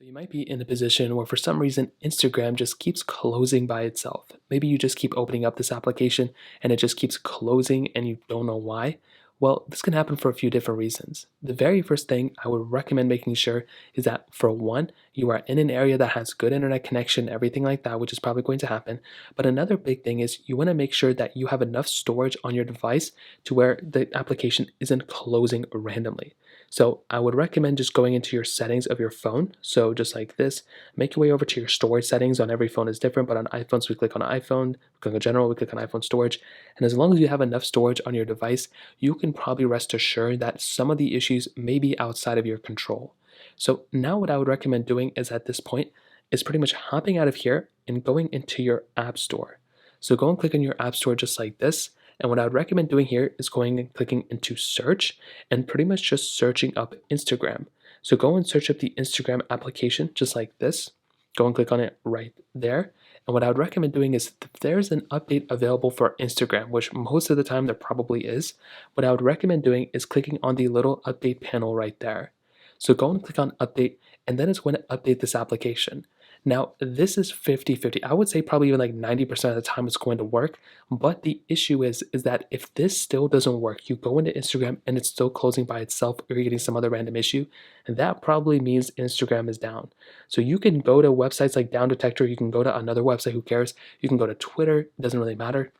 So you might be in a position where for some reason Instagram just keeps closing by itself. Maybe you just keep opening up this application and it just keeps closing and you don't know why. Well, this can happen for a few different reasons. The very first thing I would recommend making sure is that for one, you are in an area that has good internet connection, everything like that, which is probably going to happen. But another big thing is you want to make sure that you have enough storage on your device to where the application isn't closing randomly. So I would recommend just going into your settings of your phone. So just like this, make your way over to your storage settings. On every phone is different, but on iPhones, we click on iPhone, we click on general, we click on iPhone storage. And as long as you have enough storage on your device, you can probably rest assured that some of the issues may be outside of your control. So now what I would recommend doing is at this point is pretty much hopping out of here and going into your app store. So go and click on your app store just like this. And what I would recommend doing here is going and clicking into search and pretty much just searching up Instagram. So go and search up the Instagram application just like this. Go and click on it right there. And what I would recommend doing is if there's an update available for Instagram, which most of the time there probably is, what I would recommend doing is clicking on the little update panel right there. So go and click on update, and then it's going to update this application. Now, this is 50-50. I would say probably even like 90% of the time it's going to work. But the issue is that if this still doesn't work, you go into Instagram and it's still closing by itself or you're getting some other random issue, and that probably means Instagram is down. So you can go to websites like Down Detector, you can go to another website, who cares? You can go to Twitter, it doesn't really matter.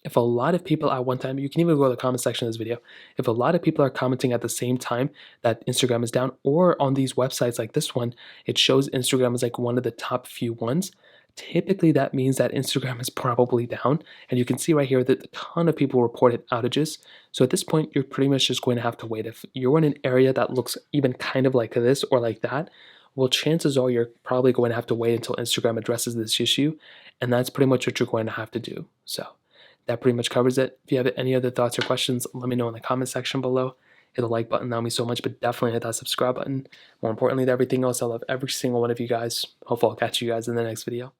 If a lot of people at one time, you can even go to the comment section of this video, if a lot of people are commenting at the same time that Instagram is down, or on these websites like this one, it shows Instagram as like one of the top few ones, typically that means that Instagram is probably down. And you can see right here that a ton of people reported outages. So at this point, you're pretty much just going to have to wait. If you're in an area that looks even kind of like this or like that, well, chances are you're probably going to have to wait until Instagram addresses this issue. And that's pretty much what you're going to have to do. So that pretty much covers it. If you have any other thoughts or questions, let me know in the comment section below. Hit the like button, that would mean so much, but definitely hit that subscribe button. More importantly than everything else, I love every single one of you guys. Hopefully I'll catch you guys in the next video.